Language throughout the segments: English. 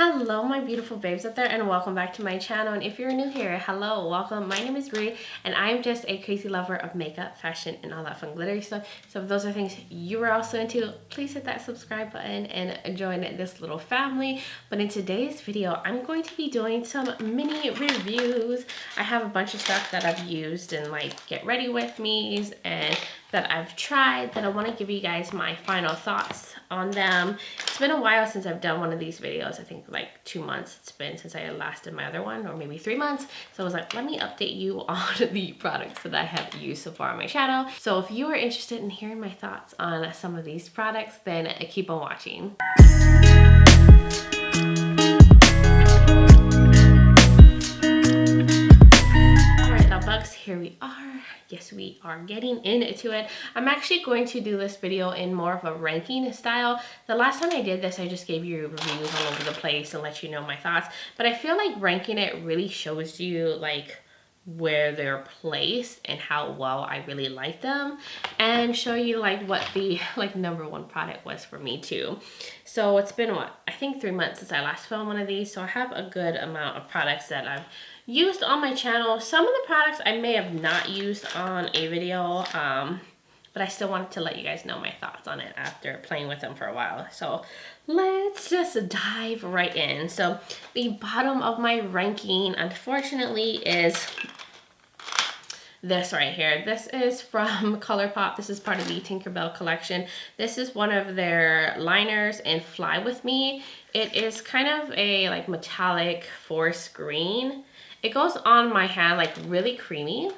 Hello my beautiful babes out there, and welcome back to my channel. And if you're new here, hello, welcome. My name is Bree and I'm just a crazy lover of makeup, fashion, and all that fun glittery stuff. So if those are things you are also into, please hit that subscribe button and join this little family. But in today's video, I'm going to be doing some mini reviews. I have a bunch of stuff that I've used and like get ready with me's and that I've tried that I want to give you guys my final thoughts on them. It's been a while since I've done one of these videos. I think like 2 months it's been since I last did my other one, or maybe 3 months. So I was like, let me update you on the products that I have used so far on my channel. So if you are interested in hearing my thoughts on some of these products, then keep on watching. Here we are. Yes, we are getting into it. I'm actually going to do this video in more of a ranking style. The last time I did this, I just gave you reviews all over the place and let you know my thoughts. But I feel like ranking it really shows you like where they're placed and how well I really like them, and show you like what the like #1 product was for me too. So it's been what, I think 3 months since I last filmed one of these, so I have a good amount of products that I've used on my channel. Some of the products I may have not used on a video, but I still wanted to let you guys know my thoughts on it after playing with them for a while. So let's just dive right in. So the bottom of my ranking, unfortunately, is this right here. This is from ColourPop. This is part of the Tinkerbell collection. This is one of their liners in Fly With Me. It is kind of a like metallic forest green. It goes on my hand like really creamy,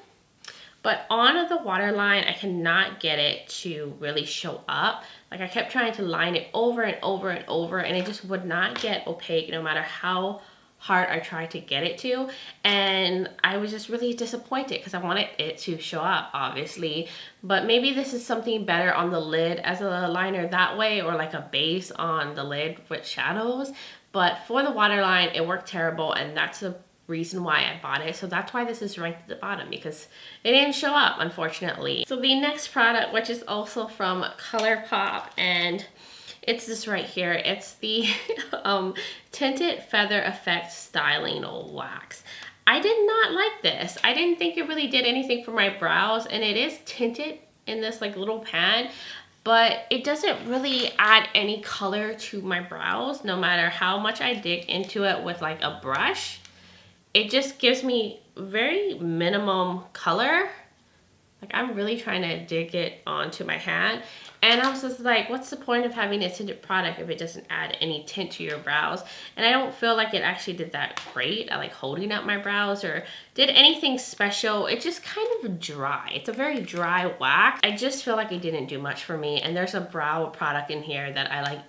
but on the waterline, I cannot get it to really show up. Like I kept trying to line it over and over and over, and it just would not get opaque no matter how hard I tried to get it to. And I was just really disappointed because I wanted it to show up, obviously. But maybe this is something better on the lid as a liner that way, or like a base on the lid with shadows. But for the waterline, it worked terrible, and that's the reason why I bought it. So that's why this is ranked at the bottom, because it didn't show up, unfortunately. So the next product, which is also from ColourPop, and it's this right here. It's the Tinted Feather Effect Styling Wax. I did not like this. I didn't think it really did anything for my brows, and it is tinted in this like little pan, but it doesn't really add any color to my brows no matter how much I dig into it with like a brush. It just gives me very minimum color. Like I'm really trying to dig it onto my hand. And I was just like, what's the point of having a tinted product if it doesn't add any tint to your brows? And I don't feel like it actually did that great at like holding up my brows or did anything special. It's just kind of dry. It's a very dry wax. I just feel like it didn't do much for me. And there's a brow product in here that I like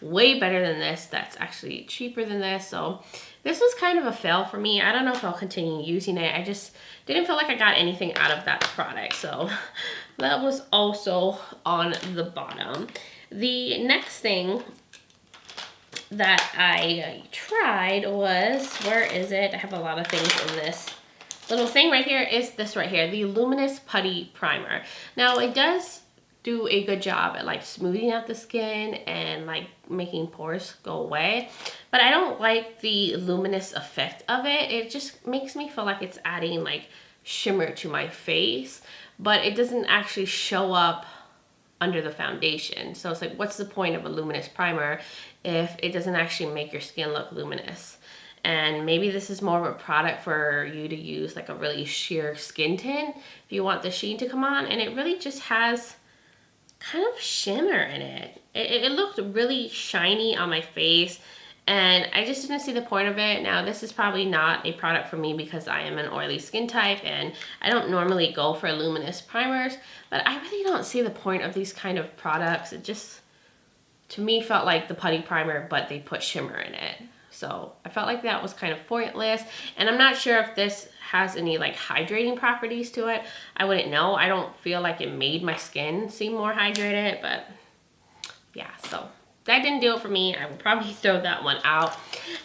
way better than this, that's actually cheaper than this. So this was kind of a fail for me. I don't know if I'll continue using it. I just didn't feel like I got anything out of that product. So that was also on the bottom. The next thing that I tried was, where is it? I have a lot of things in this little thing right here. Is this right here, the Luminous Putty Primer. Now it does do a good job at like smoothing out the skin and like making pores go away, but I don't like the luminous effect of it. It just makes me feel like it's adding like shimmer to my face, but it doesn't actually show up under the foundation. So it's like, what's the point of a luminous primer if it doesn't actually make your skin look luminous? And maybe this is more of a product for you to use like a really sheer skin tint if you want the sheen to come on. And it really just has kind of shimmer in it. It looked really shiny on my face, and I just didn't see the point of it. Now this is probably not a product for me because I am an oily skin type and I don't normally go for luminous primers, but I really don't see the point of these kind of products. It just, to me, felt like the putty primer, but they put shimmer in it. So I felt like that was kind of pointless, and I'm not sure if this has any like hydrating properties to it. I wouldn't know. I don't feel like it made my skin seem more hydrated, but yeah, so that didn't do it for me. I will probably throw that one out.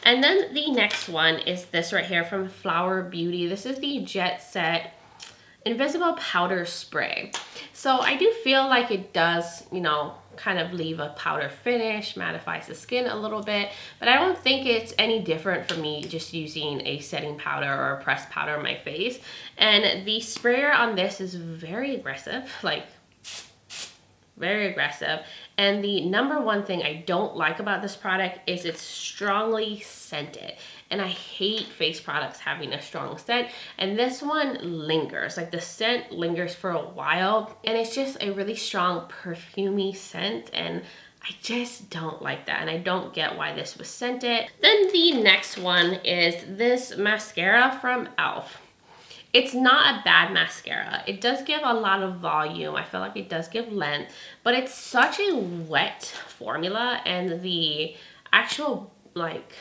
And then the next one is this right here from Flower Beauty. This is the Jet Set Invisible Powder Spray. So I do feel like it does, you know, kind of leave a powder finish, mattifies the skin a little bit, but I don't think it's any different for me just using a setting powder or a pressed powder on my face. And the sprayer on this is very aggressive, like very aggressive. And the number one thing I don't like about this product is it's strongly scented. And I hate face products having a strong scent. And this one lingers, like the scent lingers for a while. And it's just a really strong perfumey scent. And I just don't like that. And I don't get why this was scented. Then the next one is this mascara from e.l.f. It's not a bad mascara. It does give a lot of volume. I feel like it does give length, but it's such a wet formula, and the actual like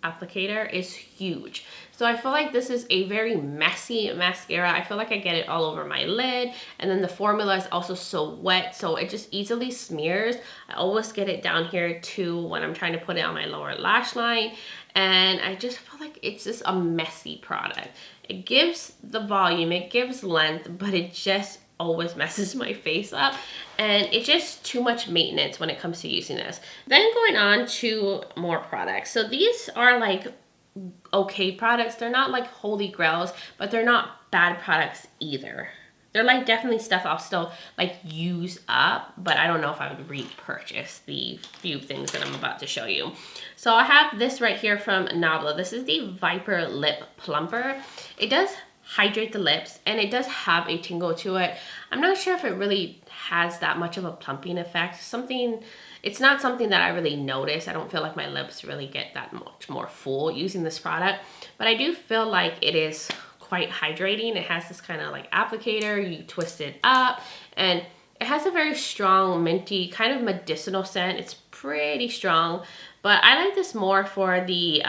applicator is huge. So I feel like this is a very messy mascara. I feel like I get it all over my lid, and then the formula is also so wet, so it just easily smears. I always get it down here too when I'm trying to put it on my lower lash line, and I just feel like it's just a messy product. It gives the volume, it gives length, but it just always messes my face up, and it's just too much maintenance when it comes to using this. Then going on to more products. So these are like okay products. They're not like holy grails, but they're not bad products either. They're like definitely stuff I'll still like use up, but I don't know if I would repurchase the few things that I'm about to show you. So I have this right here from Nabla. This is the Viper Lip Plumper. It does hydrate the lips, and it does have a tingle to it. I'm not sure if it really has that much of a plumping effect. It's not something that I really notice. I don't feel like my lips really get that much more full using this product, but I do feel like it is quite hydrating. It has this kind of like applicator, you twist it up, and it has a very strong minty kind of medicinal scent. It's pretty strong, but I like this more for the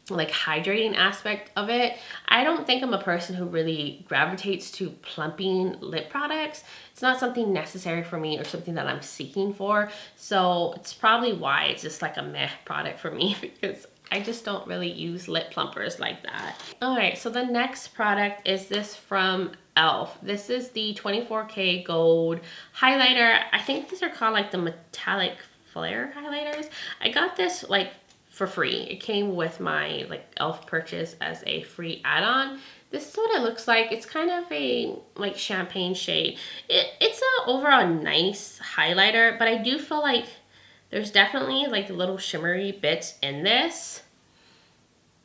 like hydrating aspect of it. I don't think I'm a person who really gravitates to plumping lip products. It's not something necessary for me or something that I'm seeking for. So it's probably why it's just like a meh product for me, because I just don't really use lip plumpers like that. All right, so the next product is this from e.l.f. This is the 24K Gold Highlighter. I think these are called like the metallic flare highlighters. I got this like for free. It came with my like e.l.f. purchase as a free add-on. This is what it looks like. It's kind of a like champagne shade. It's a overall nice highlighter, but I do feel like there's definitely like little shimmery bits in this.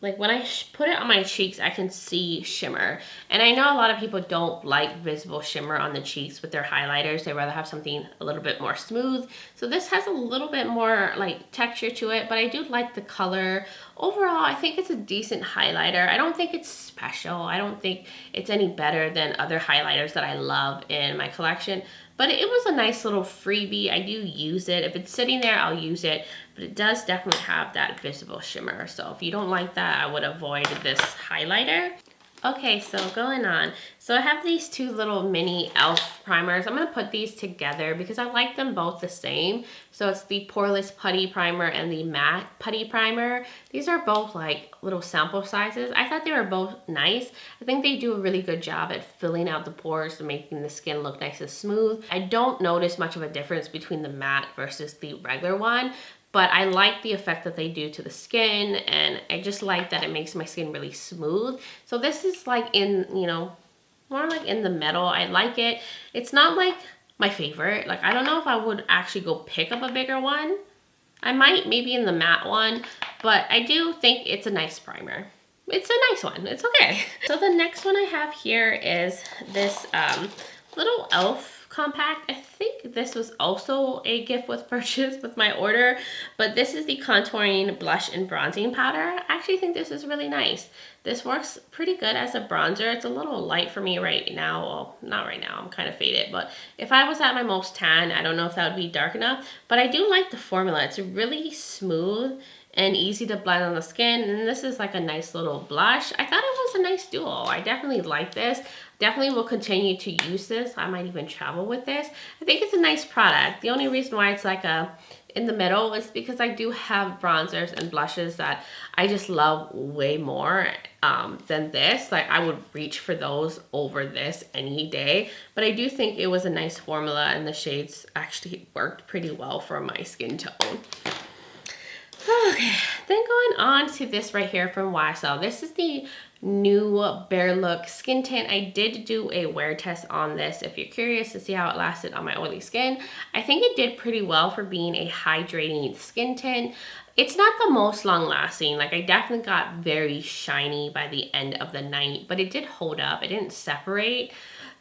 Like when I put it on my cheeks, I can see shimmer. And I know a lot of people don't like visible shimmer on the cheeks with their highlighters. They rather have something a little bit more smooth. So this has a little bit more like texture to it, but I do like the color. Overall, I think it's a decent highlighter. I don't think it's special. I don't think it's any better than other highlighters that I love in my collection. But it was a nice little freebie. I do use it. If it's sitting there, I'll use it. But it does definitely have that visible shimmer. So if you don't like that, I would avoid this highlighter. Okay, so going on. So I have these two little mini e.l.f. primers. I'm going to put these together because I like them both the same. So it's the Poreless Putty Primer and the Matte Putty Primer. These are both like little sample sizes. I thought they were both nice. I think they do a really good job at filling out the pores and making the skin look nice and smooth. I don't notice much of a difference between the matte versus the regular one. But I like the effect that they do to the skin, and I just like that it makes my skin really smooth. So this is like in, you know, more like in the middle. I like it. It's not like my favorite. Like, I don't know if I would actually go pick up a bigger one. I might, maybe in the matte one, but I do think it's a nice primer. It's a nice one. It's okay. So the next one I have here is this little e.l.f. compact. I think this was also a gift with purchase with my order, but this is the contouring blush and bronzing powder. I actually think this is really nice. This works pretty good as a bronzer. It's a little light for me right now. Well, not right now, I'm kind of faded, but if I was at my most tan, I don't know if that would be dark enough, but I do like the formula. It's really smooth and easy to blend on the skin, and this is like a nice little blush. I thought it was a nice duo. I definitely like this. Definitely will continue to use this. I might even travel with this. I think it's a nice product. The only reason why it's like a in the middle is because I do have bronzers and blushes that I just love way more than this. Like I would reach for those over this any day. But I do think it was a nice formula and the shades actually worked pretty well for my skin tone. Okay, then going on to this right here from YSL. This is the new Bare Look Skin Tint. I did do a wear test on this if you're curious to see how it lasted on my oily skin. I think it did pretty well for being a hydrating skin tint. It's not the most long lasting. Like I definitely got very shiny by the end of the night, but it did hold up. It didn't separate.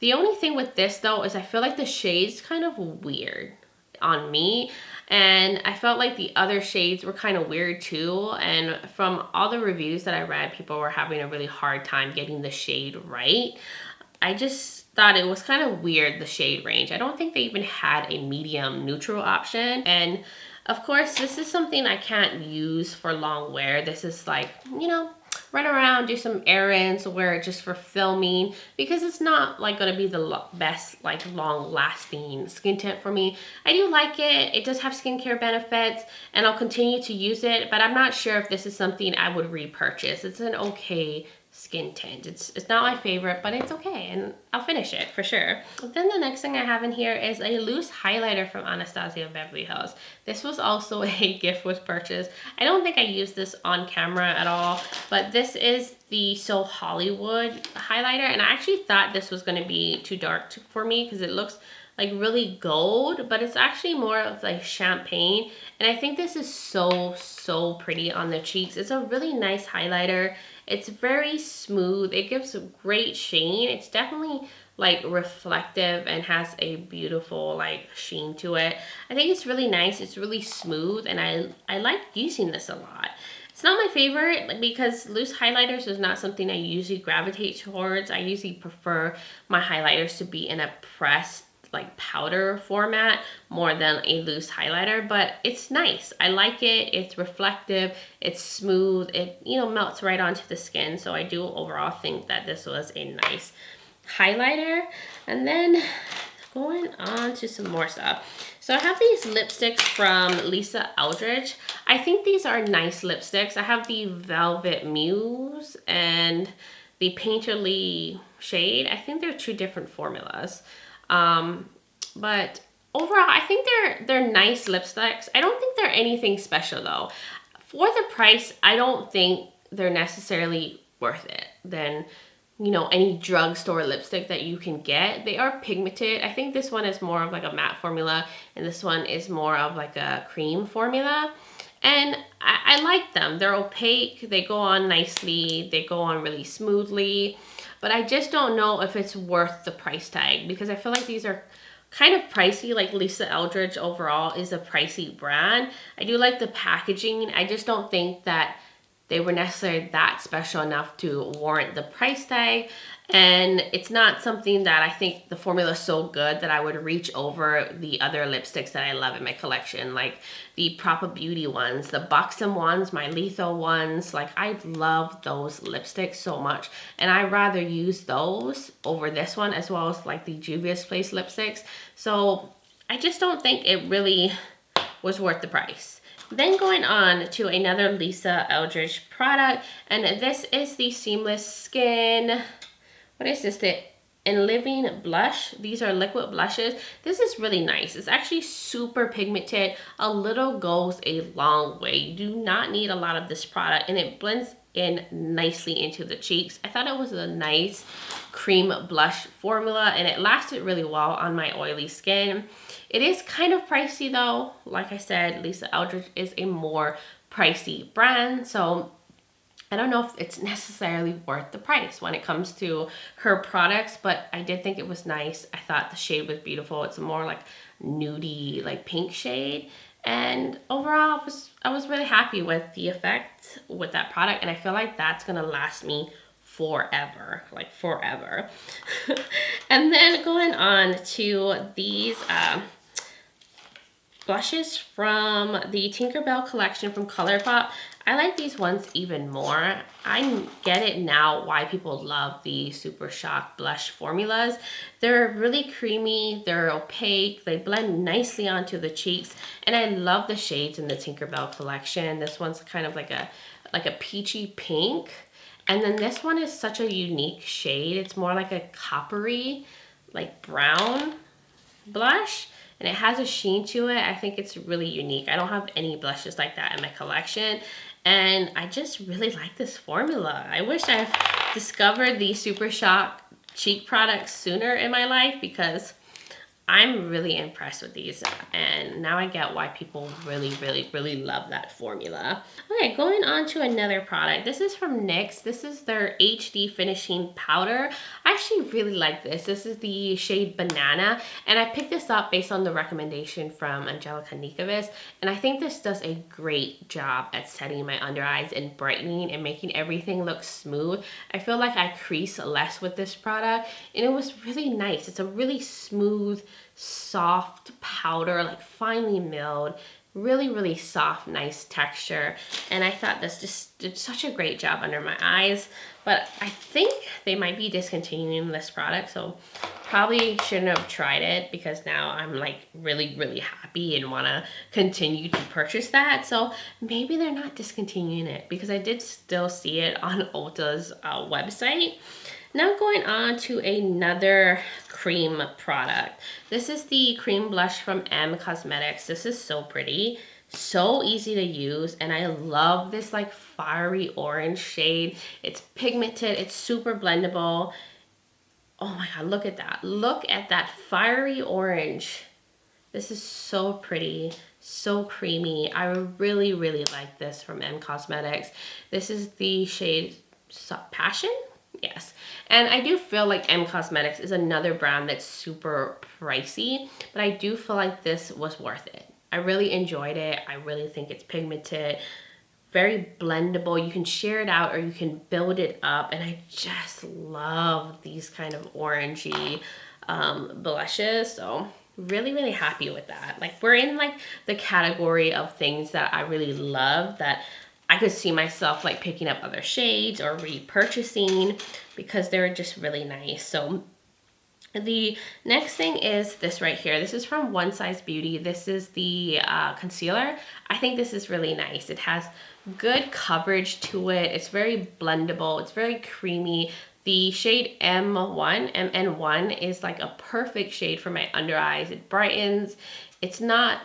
The only thing with this though is I feel like the shade's kind of weird on me. And I felt like the other shades were kind of weird too. And from all the reviews that I read, people were having a really hard time getting the shade right. I just thought it was kind of weird, the shade range. I don't think they even had a medium neutral option. And of course, this is something I can't use for long wear. This is like, you know, run around, do some errands, wear it just for filming, because it's not like gonna be the best like long lasting skin tint for me. I do like it. It does have skincare benefits and I'll continue to use it, but I'm not sure if this is something I would repurchase. It's an okay skin tint. It's not my favorite, but it's okay and I'll finish it for sure. But then the next thing I have in here is a loose highlighter from Anastasia Beverly Hills. This was also a gift with purchase. I don't think I used this on camera at all, but this is the So Hollywood highlighter, and I actually thought this was going to be too dark for me because it looks like really gold, but it's actually more of like champagne. And I think this is so pretty on the cheeks. It's a really nice highlighter. It's very smooth. It gives a great sheen. It's definitely like reflective and has a beautiful like sheen to it. I think it's really nice. It's really smooth and I like using this a lot. It's not my favorite because loose highlighters is not something I usually gravitate towards. I usually prefer my highlighters to be in a pressed like powder format more than a loose highlighter, but it's nice. I like it. It's reflective, it's smooth, it, you know, melts right onto the skin. So I do overall think that this was a nice highlighter. And then going on to some more stuff. So I have these lipsticks from Lisa Eldridge. I think these are nice lipsticks. I have the Velvet Muse and the Painterly shade. I think they're two different formulas. But overall, I think they're nice lipsticks. I don't think they're anything special though. For the price, I don't think they're necessarily worth it than, you know, any drugstore lipstick that you can get. They are pigmented. I think this one is more of like a matte formula and this one is more of like a cream formula. And I like them. They're opaque, they go on nicely, they go on really smoothly. But I just don't know if it's worth the price tag because I feel like these are kind of pricey. Like Lisa Eldridge overall is a pricey brand. I do like the packaging. I just don't think that they were necessarily that special enough to warrant the price tag. And it's not something that I think the formula is so good that I would reach over the other lipsticks that I love in my collection, like the Proper Beauty ones, the Buxom ones, my Lethal ones. Like I love those lipsticks so much, and I rather use those over this one, as well as like the Juvia's Place lipsticks. So I just don't think it really was worth the price. Then going on to another Lisa Eldridge product, and this is the Seamless Skin. What is this? The Living Blush. These are liquid blushes. This is really nice. It's actually super pigmented. A little goes a long way. You do not need a lot of this product, and it blends in nicely into the cheeks. I thought it was a nice cream blush formula, and it lasted really well on my oily skin. It is kind of pricey though. Like I said, Lisa Eldridge is a more pricey brand, so I don't know if it's necessarily worth the price when it comes to her products, but I did think it was nice. I thought the shade was beautiful. It's a more like nudie, like pink shade. And overall, I was really happy with the effect with that product. And I feel like that's going to last me forever, like forever. And then going on to these blushes from the Tinkerbell collection from ColourPop. I like these ones even more. I get it now why people love the Super Shock blush formulas. They're really creamy, they're opaque, they blend nicely onto the cheeks, and I love the shades in the Tinkerbell collection. This one's kind of like a peachy pink. And then this one is such a unique shade. It's more like a coppery, like brown blush, and it has a sheen to it. I think it's really unique. I don't have any blushes like that in my collection, and I just really like this formula. I wish I've discovered the Super Shock cheek products sooner in my life, because I'm really impressed with these, and now I get why people really love that formula. Okay, going on to another product. This is from NYX. This is their HD Finishing Powder. I actually really like this. This is the shade Banana, and I picked this up based on the recommendation from Angelica Nikovic, and I think this does a great job at setting my under eyes and brightening and making everything look smooth. I feel like I crease less with this product, and it was really nice. It's a really smooth, soft powder, like finely milled, really soft, nice texture, and I thought this just did such a great job under my eyes. But I think they might be discontinuing this product, so probably shouldn't have tried it, because now I'm like really happy and want to continue to purchase that. So maybe they're not discontinuing it, because I did still see it on Ulta's website. Now going on to another cream product. This is the cream blush from M Cosmetics. This is so pretty, so easy to use, and I love this like fiery orange shade. It's pigmented, it's super blendable. Oh my god, look at that. Look at that fiery orange. This is so pretty, so creamy. I really like this from M Cosmetics. This is the shade Passion? Yes, and I do feel like M Cosmetics is another brand that's super pricey, but I do feel like this was worth it. I really enjoyed it. I really think it's pigmented, very blendable. You can share it out or you can build it up, and I just love these kind of orangey blushes. So really happy with that. Like, we're in like the category of things that I really love, that I could see myself like picking up other shades or repurchasing, because they're just really nice. So the next thing is this right here. This is from One Size Beauty. This is the concealer. I think this is really nice. It has good coverage to it. It's very blendable. It's very creamy. The shade M1, MN1 is like a perfect shade for my under eyes. It brightens. It's not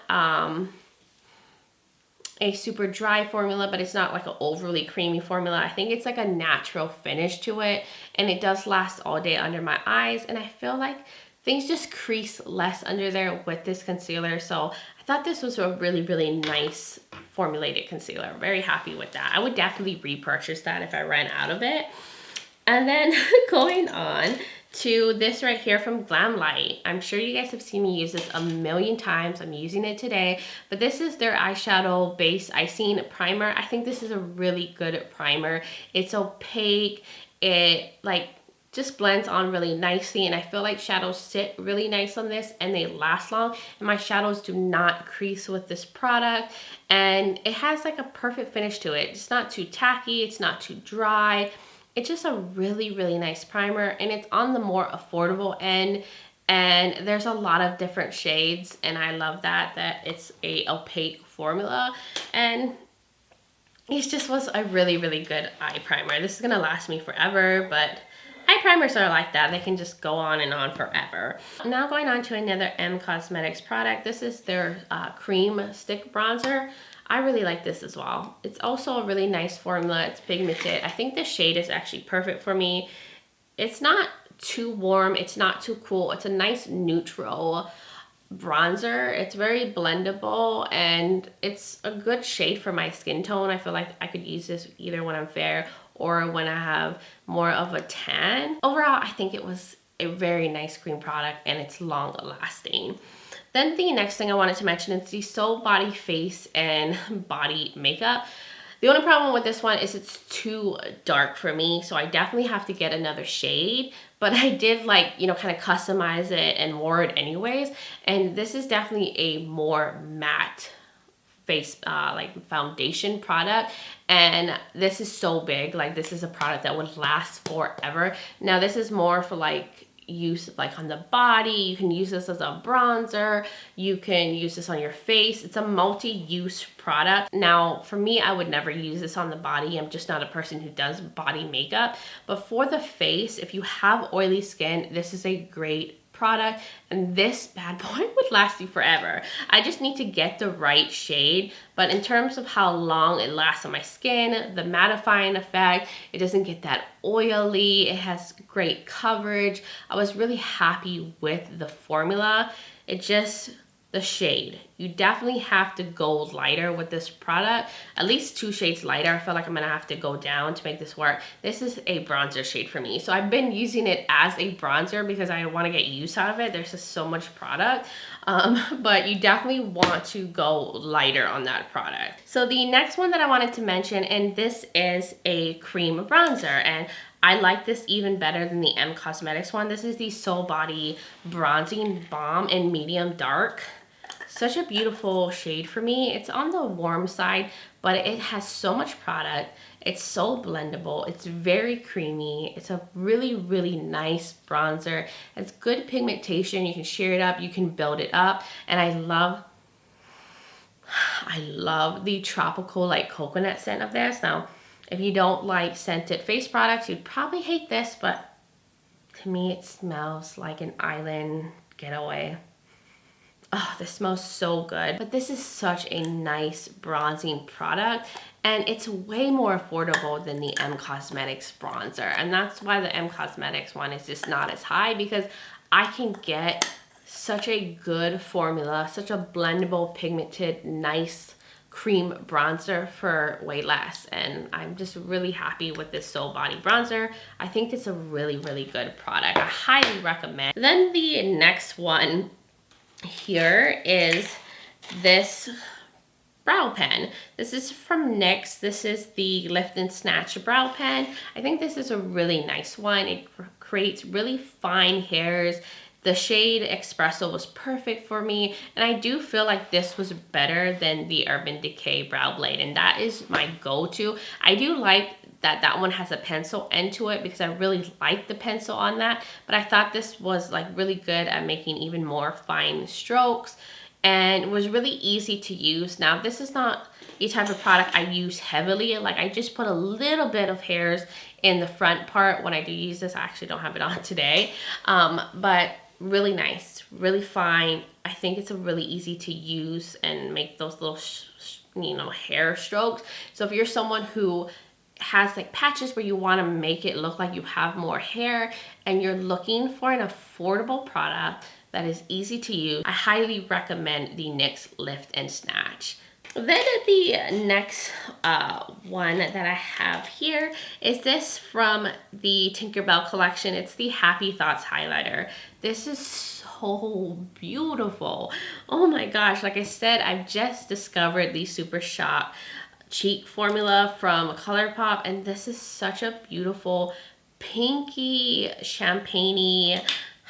a super dry formula, but it's not like an overly creamy formula. I think it's like a natural finish to it, and it does last all day under my eyes, and I feel like things just crease less under there with this concealer. So I thought this was a really nice formulated concealer. Very happy with that. I would definitely repurchase that if I ran out of it. And then going on to this right here from Glamlight. I'm sure you guys have seen me use this a million times. I'm using it today, but this is their eyeshadow base icing primer. I think this is a really good primer. It's opaque. It like just blends on really nicely, and I feel like shadows sit really nice on this and they last long, and my shadows do not crease with this product, and it has like a perfect finish to it. It's not too tacky, it's not too dry. It's just a really nice primer, and it's on the more affordable end, and there's a lot of different shades, and I love that it's a opaque formula, and it just was a really good eye primer. This is gonna last me forever, but eye primers are like that. They can just go on and on forever. Now going on to another M Cosmetics product. This is their cream stick bronzer. I really like this as well. It's also a really nice formula. It's pigmented. I think the shade is actually perfect for me. It's not too warm. It's not too cool. It's a nice neutral bronzer. It's very blendable, and it's a good shade for my skin tone. I feel like I could use this either when I'm fair or when I have more of a tan. Overall, I think it was a very nice cream product, and it's long lasting. Then the next thing I wanted to mention is the Soul Body Face and Body Makeup. The only problem with this one is it's too dark for me, so I definitely have to get another shade, but I did like, you know, kind of customize it and wore it anyways, and this is definitely a more matte face like foundation product, and this is so big. Like, this is a product that would last forever. Now this is more for like use like on the body. You can use this as a bronzer, you can use this on your face. It's a multi-use product. Now for me, I would never use this on the body. I'm just not a person who does body makeup, but for the face, if you have oily skin, this is a great product, and this bad boy would last you forever. I just need to get the right shade, but in terms of how long it lasts on my skin, the mattifying effect, it doesn't get that oily, it has great coverage. I was really happy with the formula. It just, the shade, you definitely have to go lighter with this product, at least 2 shades lighter. I feel like I'm gonna have to go down to make this work. This is a bronzer shade for me, so I've been using it as a bronzer because I want to get use out of it. There's just so much product, but you definitely want to go lighter on that product. So the next one that I wanted to mention, and this is a cream bronzer, and I like this even better than the M Cosmetics one. This is the Soul Body Bronzing Balm in medium dark. Such a beautiful shade for me. It's on the warm side, but it has so much product. It's so blendable. It's very creamy. It's a really, really nice bronzer. It's good pigmentation. You can sheer it up, you can build it up. And I love the tropical like coconut scent of this. Now, if you don't like scented face products, you'd probably hate this, but to me, it smells like an island getaway. Oh, this smells so good. But this is such a nice bronzing product, and it's way more affordable than the M Cosmetics bronzer. And that's why the M Cosmetics one is just not as high, because I can get such a good formula, such a blendable, pigmented, nice cream bronzer for way less. And I'm just really happy with this Soul Body bronzer. I think it's a really, really good product. I highly recommend. Then the next one here is this brow pen. This is from NYX. This is the Lift and Snatch brow pen. I think this is a really nice one. It creates really fine hairs. The shade Espresso was perfect for me, and I do feel like this was better than the Urban Decay Brow Blade, and that is my go-to. I do like that one has a pencil end to it because I really like the pencil on that, but I thought this was like really good at making even more fine strokes, and it was really easy to use. Now, this is not a type of product I use heavily. Like, I just put a little bit of hairs in the front part when I do use this. I actually don't have it on today, but really nice, really fine. I think it's a really easy to use and make those little hair strokes. So if you're someone who has like patches where you want to make it look like you have more hair and you're looking for an affordable product that is easy to use, I highly recommend the NYX Lift and Snatch. Then the next one that I have here is this from the Tinkerbell collection. It's the Happy Thoughts highlighter. This is so beautiful. Oh my gosh, like I said, I've just discovered the Super Shop cheek formula from ColourPop, and this is such a beautiful pinky champagne-y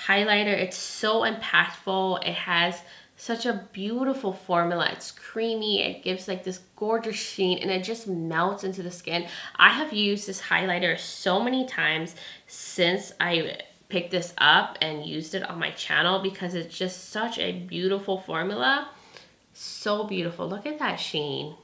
highlighter. It's so impactful. It has such a beautiful formula. It's creamy. It gives like this gorgeous sheen, and it just melts into the skin. I have used this highlighter so many times since I picked this up and used it on my channel because it's just such a beautiful formula. So beautiful. Look at that sheen.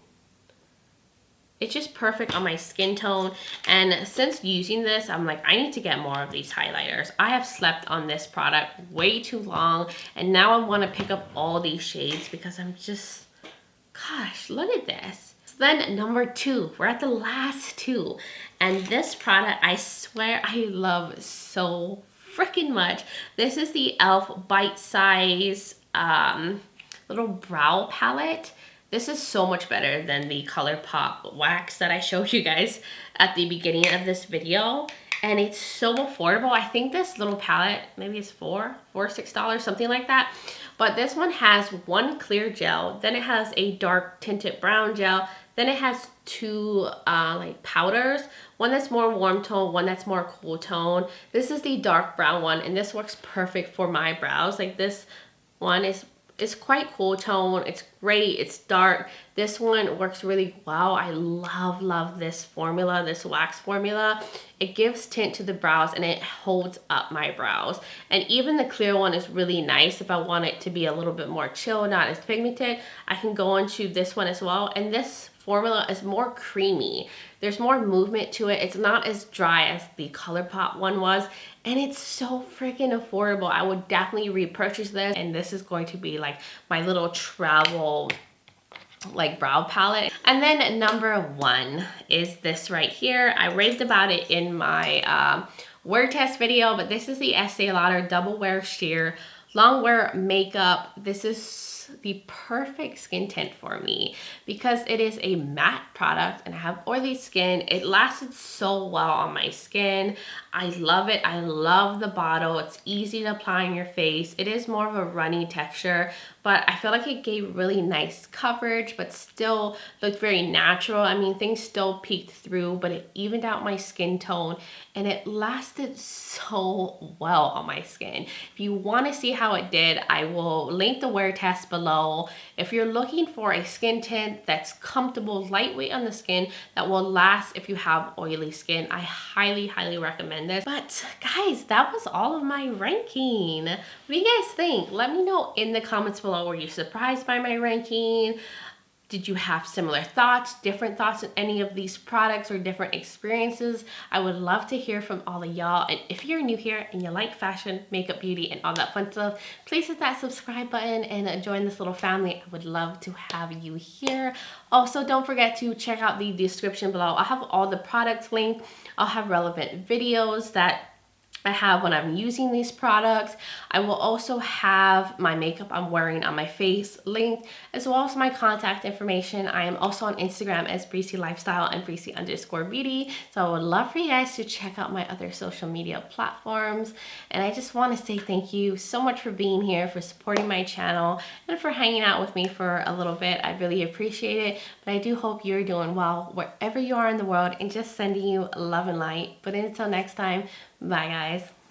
It's just perfect on my skin tone, and since using this, I'm like, I need to get more of these highlighters. I have slept on this product way too long, and now I want to pick up all these shades because I'm just, gosh, look at this. So then number 2, we're at the last 2, and this product, I swear I love so freaking much. This is the e.l.f. Bite Size little brow palette. This is so much better than the ColourPop wax that I showed you guys at the beginning of this video. And it's so affordable. I think this little palette, maybe it's $6, something like that. But this one has one clear gel, then it has a dark tinted brown gel, then it has 2 like powders, one that's more warm tone, one that's more cool tone. This is the dark brown one, and this works perfect for my brows. Like, this one is It's quite cool tone. It's great. It's dark. This one works really well. I love this formula, this wax formula. It gives tint to the brows and it holds up my brows. And even the clear one is really nice. If I want it to be a little bit more chill, not as pigmented, I can go into this one as well. And this formula is more creamy. There's more movement to it. It's not as dry as the ColourPop one was. And it's so freaking affordable. I would definitely repurchase this. And this is going to be like my little travel like brow palette. And then number 1 is this right here. I raved about it in my wear test video, but this is the Estee Lauder Double Wear Sheer Long Wear Makeup. This is the perfect skin tint for me because it is a matte product and I have oily skin. It lasted so well on my skin. I love it. I love the bottle. It's easy to apply on your face. It is more of a runny texture, but I feel like it gave really nice coverage, but still looked very natural. I mean, things still peeked through, but it evened out my skin tone and it lasted so well on my skin. If you want to see how it did, I will link the wear test below. If you're looking for a skin tint that's comfortable, lightweight on the skin, that will last if you have oily skin, I highly recommend this. But guys, that was all of my ranking. What do you guys think? Let me know in the comments below. Were you surprised by my ranking? Did you have similar thoughts, different thoughts on any of these products or different experiences? I would love to hear from all of y'all. And if you're new here and you like fashion, makeup, beauty, and all that fun stuff, please hit that subscribe button and join this little family. I would love to have you here. Also, don't forget to check out the description below. I'll have all the products linked. I'll have relevant videos that I have when I'm using these products. I will also have my makeup I'm wearing on my face linked, as well as my contact information. I am also on Instagram as Breezy Lifestyle and Breezy_beauty. So I would love for you guys to check out my other social media platforms. And I just want to say thank you so much for being here, for supporting my channel, and for hanging out with me for a little bit. I really appreciate it. But I do hope you're doing well wherever you are in the world, and just sending you love and light. But until next time, bye guys.